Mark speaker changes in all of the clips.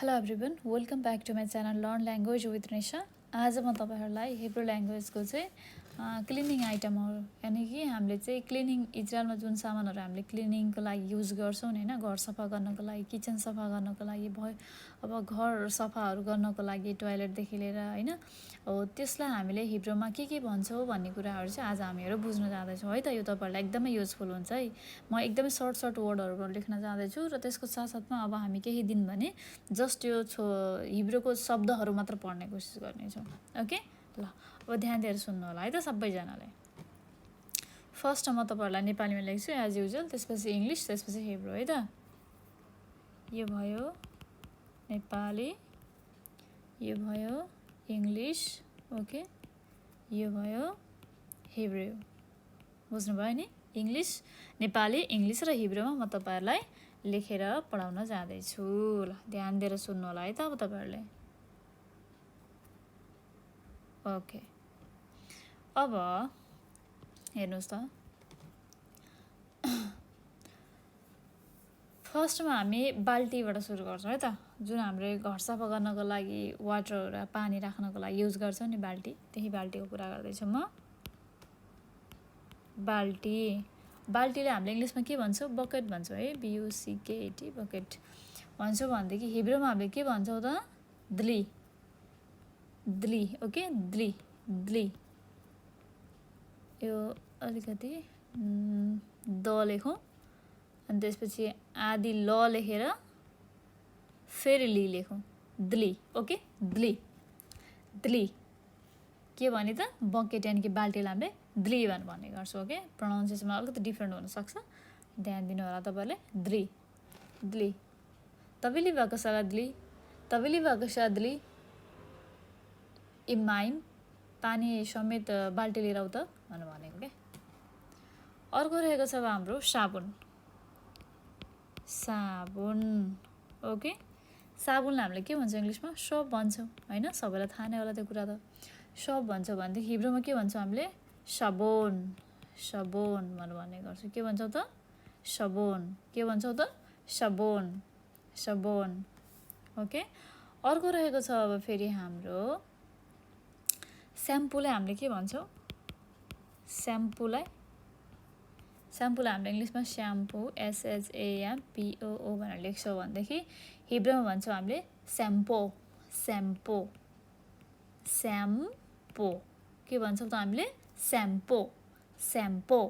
Speaker 1: Hello everyone, welcome back to my channel Learn Language with Nisha. आज म तपाईहरुलाई Hebrew ल्याङ्ग्वेजको चाहिँ क्लिनिङ आइटमहरु यानी कि हामीले चाहिँ क्लिनिङ इजरायलमा जुन सामानहरु हामीले क्लिनिङको लागि युज गर्छौं हैन, घर सफा गर्नको लागि, किचन सफा गर्नको लागि, अब घर सफाहरु गर्नको लागि, टोयलेट देखि लिएर हैन, त्यसलाई हामीले हिब्रूमा के भन्छौं भन्ने कुराहरु चाहिँ आज हामीहरु बुझ्न जाँदै छौं है त। यो तपाईहरुलाई एकदमै युजफुल हुन्छ है। म एकदमै सर्ट वर्डहरुमा लेख्न जाँदै छु र त्यसको साथसाथमा अब हामी केही दिन भने जस्ट यो हिब्रूको शब्दहरु मात्र पढ्ने कोसिस गर्ने छौं। ओके, ल अब ध्यान दिएर सुन्नु होला है त सबैजनाले। फर्स्ट म तपाईहरुलाई नेपालीमा लेख्छु एज युजुअल, त्यसपछि इंग्लिश, त्यसपछि हिब्रू है त। यो भयो नेपाली, यो भयो इंग्लिश, ओके, यो भयो हिब्रू। बुझ्नु भयो नि? इंग्लिश, नेपाली, इंग्लिश र हिब्रूमा म तपाईहरुलाई लेखेर पढाउन जाँदै छु। ल ध्यान दिएर सुन्नु होला है त अब तपाईहरुले। ओके, अब हेर्नुस् त, फर्स्टमा हामी बाल्टीबाट सुरु गर्छौं है त। जुन हामीले घर सफा गर्नको लागि वाटर र पानी राख्नको लागि युज गर्छौं नि बाल्टी, त्यही बाल्टीको कुरा गर्दै छु म। बाल्टी, बाल्टीले हामीले इंग्लिशमा के भन्छौं? बकेट भन्छौं है, BUCKET, बकेट भन्छौं। भनेदेखि हिब्रूमा हामीले के भन्छौं त? दली, दली, ओके, दली, दली। यो अलिकति द लेखौं अनि त्यसपछि आदि ल लेखेर फेरि ली लेखौं, दली, ओके, दली, दली। के भने त? बकेट यानी कि बाल्टीलाई हामीले दली भन्ने गर्छौं। ओके, प्रोनाउन्सिएसनमा अलिकति डिफरेन्ट हुन सक्छ, ध्यान दिनु होला तपाईहरुले। दली, दली, तपाईले भएको साला दली, तपाईले भएको साला दली। इमाइम, पानी समेत बाल्टी लिएर आउ त भनेको के। अर्को रहेको छ अब हाम्रो साबुन, साबुन, ओके। साबुनलाई हामीले के भन्छौं इंग्लिशमा? सोप भन्छौं हैन, सबैलाई थाहा नै होला त्यो कुरा त। सोप भन्छौं भनेदेखि हिब्रूमा के भन्छौं हामीले? सबोन, सबोन भन्ने गर्छौं। के भन्छौं त? सबोन। के भन्छौं त? सबोन, सबोन, ओके। अर्को रहेको छ अब फेरि हाम्रो स्याम्पूलाई हामीले के भन्छौं? स्याम्पूलाई, स्याम्पूलाई हामीले इंग्लिशमा स्याम्पू, SHAMPOO भनेर लेख्छौं भनेदेखि हिब्रूमा भन्छौं हामीले स्याम्पो, स्याम्पो, स्याम्पो। के भन्छौं त हामीले? Shampoo, shampoo.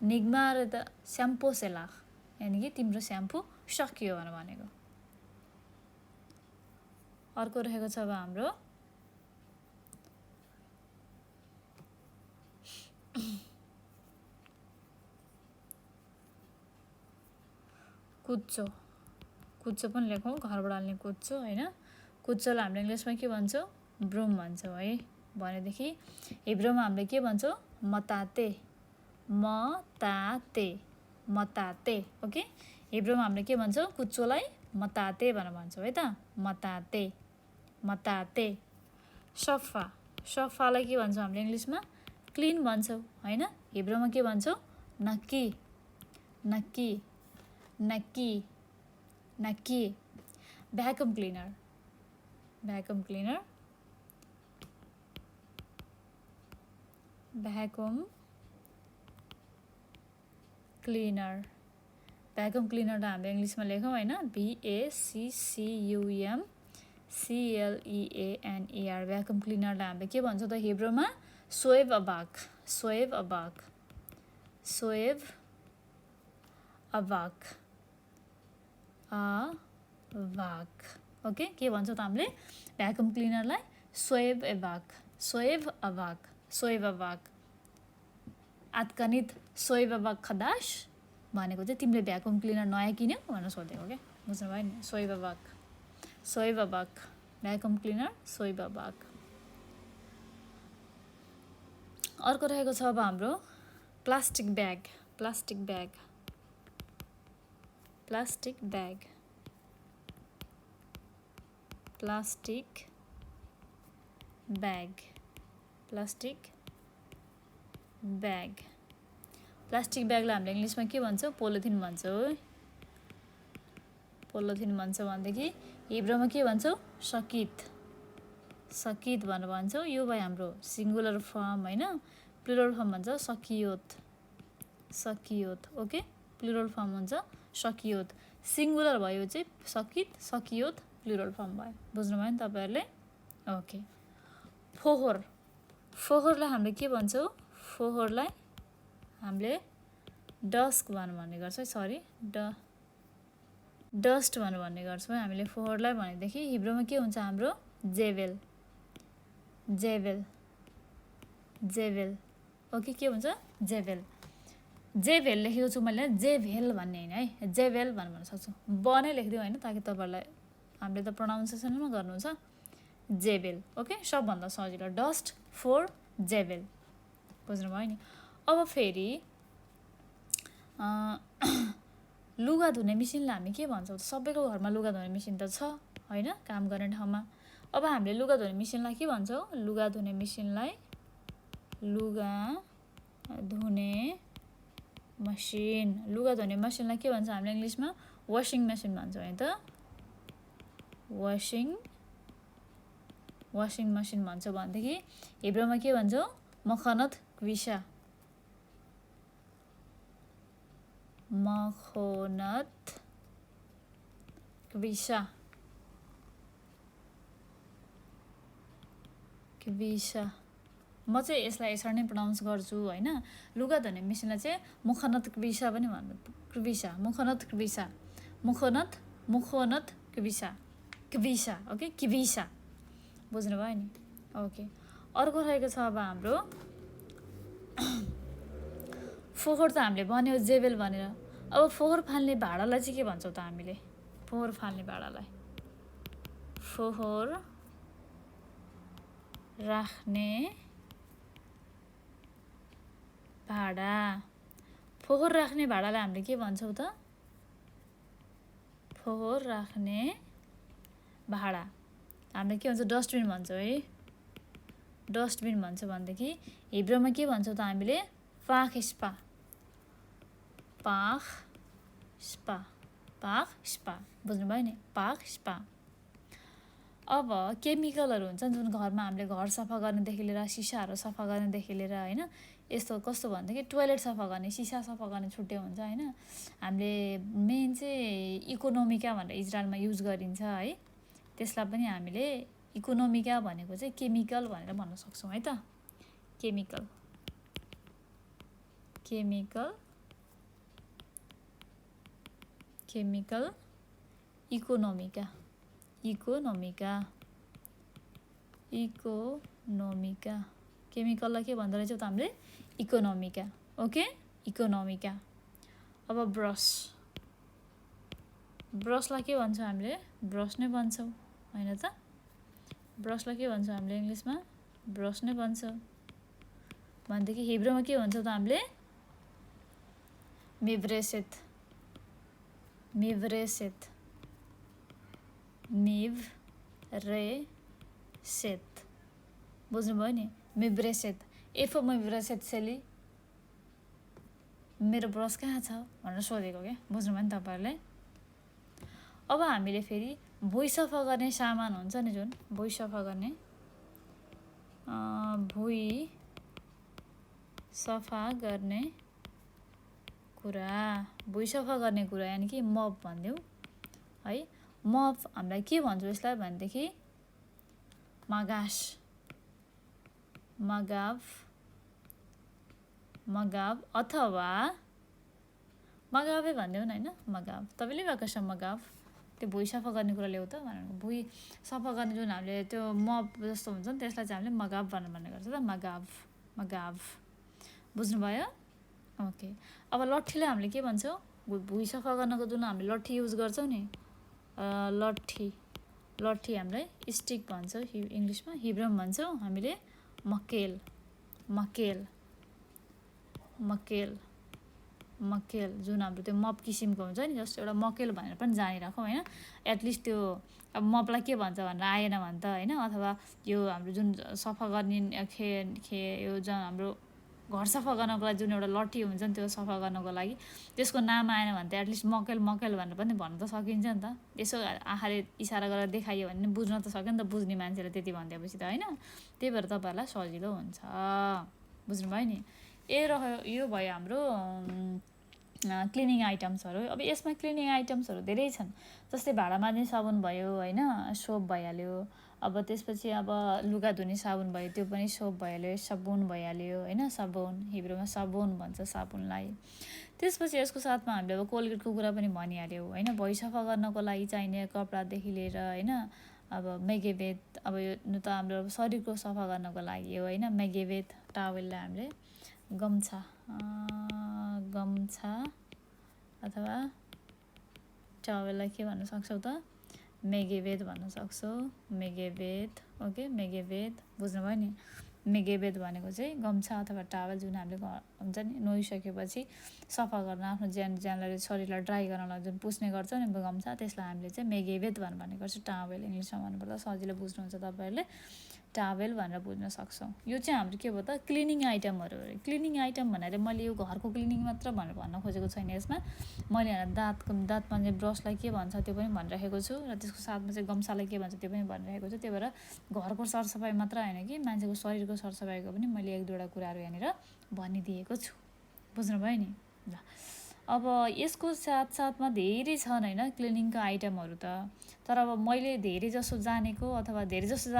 Speaker 1: निगमा र त स्याम्पो सेलाख यानी कि तिम्रो स्याम्पू सकियो भनेको। अर्को रहेको छ अब हाम्रो कुच्चो, कुच्चो पनि लेखौं, घरबाट हाल्ने कुच्चो हैन। कुच्चोलाई हामीले इंग्लिशमा के भन्छौं? ब्रुम भन्छौं है। भनेदेखि हिब्रूमा हामीले के भन्छौं? मताते, मताते, मताते, ओके। हिब्रूमा हामीले के भन्छौं? कुच्चोलाई मताते भनेर भन्छौं है त, मताते, मताते। सफा, सफालाई के भन्छौं हामीले इंग्लिशमा? क्लीन भन्छौं हैन। हिब्रूमा के भन्छौं? नकी, नकी, नकी, नकी। Vacuum cleaner, vacuum cleaner, vacuum cleaner. Vacuum क्लिनरलाई हामीले इंग्लिशमा लेखौं हैन, VACCUM CLEANER। भ्याकुम क्लिनरलाई हामीले के भन्छौं त हिब्रूमा? सोएब अबाक, सोएब अबाक, सोएब अबाक, अबाक, ओके। के भन्छौं त हामीले भ्याकुम क्लिनरलाई? सोएब अबाक, सोएब अबाक, सोएब अबाक। आत्कनित सोएब अबाक खदास भनेको चाहिँ तिमीले भ्याकुम क्लिनर नयाँ किन्यौ भनेर सोधेको के। बुझ्नु भयो नि? सोएब अबाक, सोएब अबाक, भ्याकुम क्लिनर, सोएब अबाक। अर्को रहेको छ अब हाम्रो plastic bag, plastic bag, plastic bag, plastic bag, plastic bag. Plastic ब्यागलाई हामीले इंग्लिशमा के भन्छौं? पोलिथिन भन्छौं। पोलिथिन भन्छ भनेदेखि हिब्रूमा के भन्छौ सकित सकित भनेर भन्छौ यो भयो हाम्रो सिंगुलर फर्म हैन प्लुरल फर्म भन्छ सकियोत सकियोत ओके प्लुरल फर्म हुन्छ सकियोत सिंगुलर भयो चाहिँ सकित सकियोत प्लुरल फर्म भयो बुझ्नुभयो नि तपाईहरुले ओके फोहोर फोहोरलाई हामीले के भन्छौ फोहोरलाई हामीले डस्क भन्ने गर्छौं सरी डस्ट भन्ने गर्छौं हामीले फोहोरलाई भनेदेखि हिब्रूमा के हुन्छ हाम्रो जेवेल जेवेल जेवेल ओके के हुन्छ जेवेल जेवेल लेखेको छु मैले जेभेल भन्ने हैन है जेवेल भन्न सक्छु ब नै लेख्दियौ हैन ताकि तपाईहरुलाई हामीले त प्रोनाउन्सिएसन मा गर्नुहुन्छ जेवेल ओके सबभन्दा सजिलो डस्ट फोर जेवेल बुझ्नु भयो नि अब फेरि लुगा धुने मेसिनलाई हामी के भन्छौं सबैको घरमा लुगा धुने मेसिन त छ हैन काम गर्ने ठाउँमा अब हामीले लुगा धुने मेसिनलाई के भन्छौं लुगा धुने मेसिनलाई लुगा धुने मसिन लुगा धुने मसिनलाई के भन्छ हामीले इंग्लिशमा वाशिङ मसिन भन्छौं हैन त वाशिङ मसिन भन्छ भनेदेखि हिब्रूमा के भन्छौ मखनत क्विसा मखनत क्विसा क्विसा म चाहिँ यसलाई यसरी नै प्रोनाउन्स गर्छु हैन लुगा धुने मेसिनलाई चाहिँ मुखनत क्विसा पनि भन्नु क्विसा मुखनत क्विसा मुखनत मुखनत क्विसा क्विसा ओके क्विसा बुझ्नु भयो नि ओके अर्को रहेको छ अब हाम्रो फोहोर त हामीले भन्यो जेवेल भनेर अब फोहोर फाल्ने भाडालाई चाहिँ के भन्छौ त हामीले फोहोर फाल्ने भाडालाई फोहोर राख्ने भाडा फोहोर राख्ने भाडालाई हामीले के भन्छौ त फोहोर राख्ने भाडा हामीले के भन्छ डस्टबिन भन्छौ है डस्टबिन भन्छ भनेदेखि हिब्रूमा के भन्छौ त हामीले पाख स्पा पाख स्पा पाख स्पा बुझ्नु भयो नि पाख स्पा अब केमिकलहरु हुन्छ जुन घरमा हामीले घर सफा गर्नेदेखि लिएर सिसाहरु सफा गर्नेदेखि लिएर हैन यस्तो कस्तो भन्दाखेरि टोयलेट सफा गर्ने सिसा सफा गर्ने छुट्टै हुन्छ हैन हामीले मेन चाहिँ इकोनोमिका भनेर इजरायलमा युज गरिन्छ है त्यसलाई पनि हामीले इकोनोमिका भनेको चाहिँ केमिकल भनेर भन्न सक्छौं है त केमिकल केमिकल केमिकल इकोनोमिका इकोनोमिका इकोनोमिका केमिकललाई के भन्दो रहेछौ त हामीले इकोनोमिका ओके इकोनोमिका अब ब्रश ब्रशलाई के भन्छौं हामीले ब्रश नै भन्छौं हैन त ब्रशलाई के भन्छौं हामीले इंग्लिशमा ब्रश नै भन्छौं भनेदेखि हिब्रूमा के भन्छौं त हामीले मिभरेसेत मिभरेसेत मिभरेसेत बुझ्नु भयो नि मिभरेसेत एफो मिभरेसेत सेली मेरो ब्रश कहाँ छ भनेर सोधेको के बुझ्नु भयो नि तपाईहरुले अब हामीले फेरि भुइँ सफा गर्ने सामान हुन्छ नि जुन भुइँ सफा गर्ने भुइँ सफा गर्ने कुरा भुइँ सफा गर्ने कुरा यानी कि मप भन्दियौ है मप हामीलाई के भन्छौ यसलाई भनेदेखि मगास मगाव मगाव अथवा मगावे भन्दियौ न हैन मगाव तपाईले भएको छ मगाव त्यो भुइँ सफा गर्ने कुरा ल्याउ त भनेको भुइँ सफा गर्ने जुन हामीले त्यो मप जस्तो हुन्छ नि त्यसलाई चाहिँ हामीले मगाव भन्ने गर्छ त मगाव मगाव बुझ्नु भयो ओके अब लट्ठीलाई हामीले के भन्छौ भुइँ सफा गर्नको जुन हामीले लट्ठी युज गर्छौ नि लट्ठी लट्ठी हामीले स्टिक भन्छौ इंग्लिशमा हिब्रूमा भन्छौ हामीले मक्केल मक्केल मक्केल मक्केल जुन हाम्रो त्यो मप किसिमको हुन्छ नि जस्तो एउटा मक्केल भनेर पनि जानिराखौं हैन एटलिस्ट त्यो अब मपलाई के भन्छ भनेर आएन भने त हैन अथवा यो हाम्रो जुन सफा गर्ने यो जुन हाम्रो घर सफा गर्नको लागि जुन एउटा लट्ठी हुन्छ नि त्यो सफा गर्नको लागि त्यसको नाम आएन भने त एटलिस्ट मकेल मकेल भनेर पनि भन्न त सकिन्छ नि त। यसो आँखाले इसारा गरेर देखाइयो भने बुझ्न त सक्यो नि त, बुझ्ने मान्छेले त्यति भनिदिएपछि त होइन। त्यही भएर तपाईँहरूलाई सजिलो हुन्छ, बुझ्नुभयो नि। यो भयो हाम्रो क्लिनिङ आइटम्सहरू। अब यसमा क्लिनिङ आइटम्सहरू धेरै छन्, जस्तै भाँडा माझ्ने साबुन भयो होइन, सोप भइहाल्यो। अब त्यसपछि अब लुगा धुने साबुन भयो, त्यो पनि सोप भइहाल्यो, साबुन भइहाल्यो होइन, साबुन हिब्रूमा साबुन भन्छ साबुनलाई। त्यसपछि यसको साथमा हामीले अब कोलगेटको कुरा पनि भनिहाल्यो होइन, भुइँ सफा गर्नको लागि चाहिने कपडादेखि लिएर होइन। अब मेगेबेत, अब यो त हाम्रो शरीरको सफा गर्नको लागि हो होइन। मेगेबेत टावेललाई हामीले गम्छा अथवा टावेललाई के भन्न सक्छौँ त, मेगेबेत भन्न सक्छौँ, मेगेबेत। ओके, मेगेबेत बुझ्नुभयो नि। मेगेबेत भनेको चाहिँ गम्छा अथवा टावेल जुन हामीले हुन्छ नि नुहाइसकेपछि सफा गर्न आफ्नो ज्यानलाई शरीरलाई ड्राई गर्नलाई जुन पुस्ने गर्छ नि गम्छा, त्यसलाई हामीले चाहिँ मेगेबेत भन्ने गर्छ। टावेल इङ्ग्लिसमा भन्नुपर्दा सजिलो बुझ्नुहुन्छ तपाईँहरूले, टावेल भनेर बुझ्न सक्छौँ। यो चाहिँ हाम्रो के भयो त, क्लिनिङ आइटमहरू हो। क्लिनिङ आइटम भनेर मैले यो घरको क्लिनिङ मात्र भनेर भन्न खोजेको छैन यसमा। मैले दाँत मान्ने ब्रसलाई के भन्छ त्यो पनि भनिराखेको छु, र त्यसको साथमा चाहिँ गम्छालाई के भन्छ त्यो पनि भनिराखेको छु। त्यही भएर घरको सरसफाइ मात्र होइन कि मान्छेको शरीरको सरसफाइको पनि मैले एक दुईवटा कुराहरू यहाँनिर भनिदिएको छु, बुझ्नुभयो नि। ल अब यसको साथसाथमा धेरै छन् होइन क्लिनिङका आइटमहरू त, तर अब मैले धेरै जसो जानेको अथवा धेरै जसो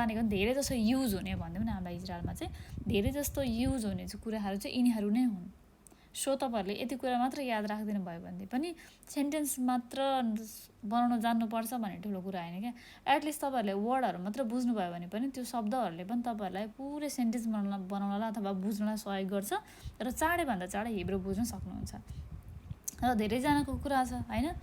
Speaker 1: युज हुने भन्दा पनि हाम्रो इजरायलमा चाहिँ धेरै जस्तो युज हुने चाहिँ कुराहरू चाहिँ यिनीहरू नै हुन्। सो तपाईँहरूले यति कुरा मात्र याद राखिदिनु भयो भने पनि सेन्टेन्स मात्र बनाउन जान्नुपर्छ भन्ने ठुलो कुरा होइन क्या। एटलिस्ट तपाईँहरूले वर्डहरू मात्र बुझ्नुभयो भने पनि त्यो शब्दहरूले पनि तपाईँहरूलाई पुरै सेन्टेन्स बनाउनलाई अथवा बुझ्नलाई सहयोग गर्छ, र चाँडैभन्दा चाँडै हिब्रू बुझ्न सक्नुहुन्छ। र धेरैजनाको कुरा छ होइन,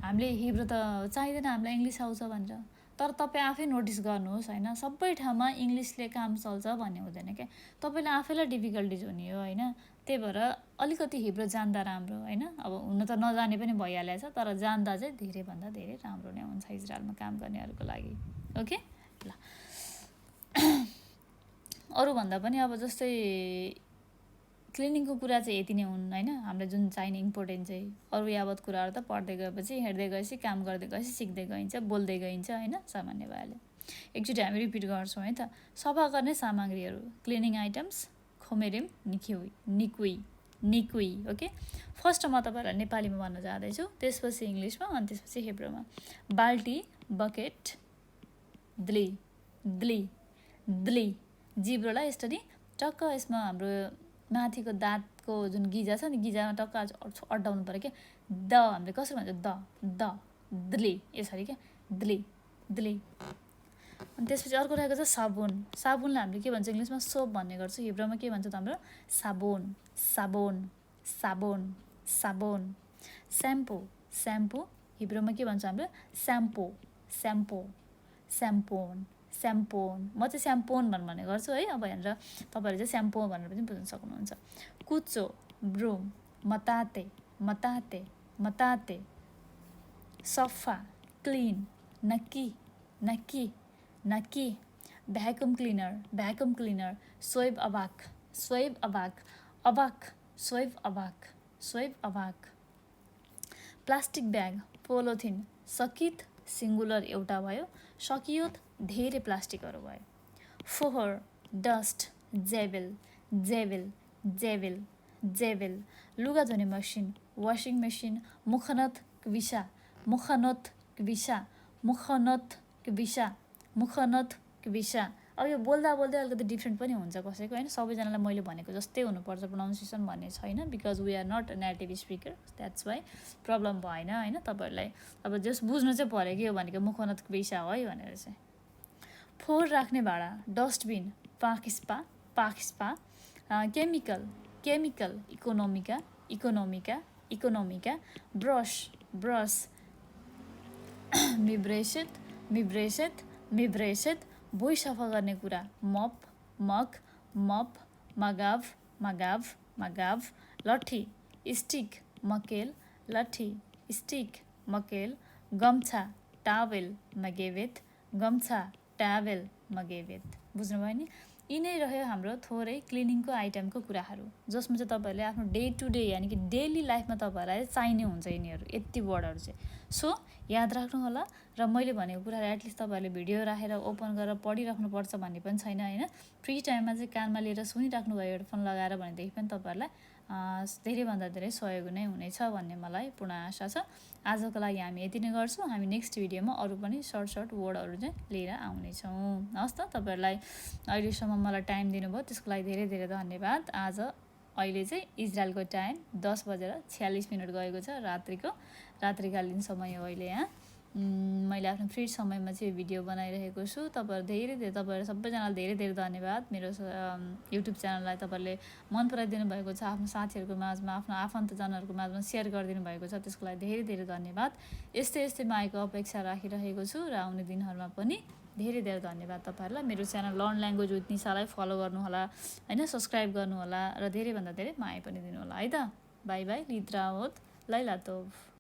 Speaker 1: हामीले हिब्रू त चाहिँदैन, हामीलाई इङ्ग्लिस आउँछ भनेर। तर तपाईँ आफै नोटिस गर्नुहोस् होइन, सबै ठाउँमा इङ्ग्लिसले काम चल्छ भन्ने हुँदैन क्या। तपाईँले आफैलाई डिफिकल्टिज हुने हो होइन। त्यही भएर अलिकति हिब्रू जान्दा राम्रो होइन। अब हुन त नजाने पनि भइहालेछ, तर जान्दा चाहिँ धेरैभन्दा धेरै राम्रो नै हुन्छ इजरायलमा काम गर्नेहरूको लागि। ओके, ल अरूभन्दा पनि अब जस्तै क्लिनिङको कुरा चाहिँ यति नै हुन् होइन, हामीलाई जुन चाहिने इम्पोर्टेन्ट चाहिँ। अरू यावत कुराहरू त पढ्दै गएपछि, हेर्दै गएपछि, काम गर्दै गएपछि सिक्दै गइन्छ, बोल्दै गइन्छ होइन, सामान्य भएले। एकचोटि हामी रिपिट गर्छौँ है त। सफा गर्ने सामग्रीहरू, क्लिनिङ आइटम्स, खोमेरिम, निकुई। ओके, फर्स्ट म तपाईँहरूलाई नेपालीमा भन्न जाँदैछु, त्यसपछि इङ्ग्लिसमा, अनि त्यसपछि हिब्रूमा। बाल्टी, बकेट, द्ली। जिब्रोलाई यसरी टक्क यसमा हाम्रो माथिको दाँतको जुन गिजा छ नि, गिजामा टक्क अड्डाउनु पऱ्यो क्या। द हामीले कसरी भन्छ, द्ली यसरी क्या, द्ली। अनि त्यसपछि अर्को रहेको छ साबुनलाई हामीले के भन्छ इङ्ग्लिसमा, सोप भन्ने गर्छ। हिब्रूमा के भन्छ त हाम्रो, साबुन। स्याम्पू हिब्रूमा के भन्छ हाम्रो, स्याम्पोन। म चाहिँ स्याम्पोन भन्ने गर्छु है। अब यहाँनिर तपाईँहरू चाहिँ स्याम्पो भनेर पनि बुझ्न सक्नुहुन्छ। कुचो, ब्रुम, मताते, सफा, क्लिन, नकी, भ्याकुम क्लिनर, सोइब अबाक, प्लास्टिक ब्याग, पोलोथिन, सकित सिङ्गुलर एउटा भयो, सकियोत धेरै प्लास्टिकहरू भयो। फोहोर, डस्ट, जेबेल, लुगा धुने मसिन, वासिङ मेसिन, मुखनत क्विसा। अब यो बोल्दा अलिकति डिफ्रेन्ट पनि हुन्छ कसैको होइन, सबैजनालाई मैले भनेको जस्तै हुनुपर्छ प्रोनाउन्सिएसन भन्ने छैन, because we are not native speaker, that's why problem भएन होइन। तपाईँहरूलाई अब जस बुझ्नु चाहिँ पऱ्यो कि यो भनेको मुखनत क्विसा हो है भनेर चाहिँ। फोहोर राख्ने भाँडा, डस्टबिन, पाखस्पा, केमिकल, इकोनोमिका, ब्रस, मिब्रेसेत, भुइँ सफा गर्ने कुरा, मप, मगाव, लट्ठी, स्टिक, मकेल, गम्छा, टावेल, मगेवेत, बुझ्नुभयो नि। यी नै रह्यो हाम्रो थोरै क्लिनिङको आइटमको कुराहरू, जसमा चाहिँ तपाईँहरूले आफ्नो डे टु डे यानि कि डेली लाइफमा तपाईँहरूलाई चाहिने हुन्छ यिनीहरू, यति वर्डहरू चाहिँ। सो याद राख्नु होला, र मैले भनेको कुराहरू एटलिस्ट तपाईँहरूले भिडियो राखेर ओपन गरेर पढिराख्नुपर्छ भन्ने पनि छैन होइन। फ्री टाइममा चाहिँ कानमा लिएर सुनिराख्नु भयो हेडफोन लगाएर भनेदेखि पनि तपाईँहरूलाई धेरैभन्दा धेरै सहयोग नै हुनेछ भन्ने मलाई पूर्ण आशा छ। आजको लागि हामी यति नै गर्छौँ। हामी नेक्स्ट भिडियोमा अरू पनि सर्ट वर्डहरू चाहिँ लिएर आउनेछौँ। हस् त, तपाईँहरूलाई अहिलेसम्म मलाई टाइम दिनुभयो त्यसको लागि धेरै धेरै धन्यवाद। अहिले चाहिँ इजरायलको टाइम 10:46 गएको छ, रात्रिकालीन समय हो अहिले यहाँ। मैले आफ्नो फ्री समयमा चाहिँ भिडियो बनाइरहेको छु। तपाईँहरू सबैजनालाई धेरै धेरै धन्यवाद। मेरो युट्युब च्यानललाई तपाईँहरूले मन पराइदिनु भएको छ, आफ्नो साथीहरूको माझमा, आफ्नो आफन्तजनहरूको माझमा सेयर गरिदिनु भएको छ, त्यसको लागि धेरै धेरै धन्यवाद। यस्तै मायाको अपेक्षा राखिरहेको छु र आउने दिनहरूमा पनि धेरै धेरै धन्यवाद तपाईँहरूलाई। मेरो च्यानल लर्न ल्याङ्ग्वेज विथ निशालाई फलो गर्नुहोला होइन, सब्सक्राइब गर्नुहोला र धेरैभन्दा धेरै माया पनि दिनुहोला है त। बाई बाई, लिद्रावत, लैलातोभ।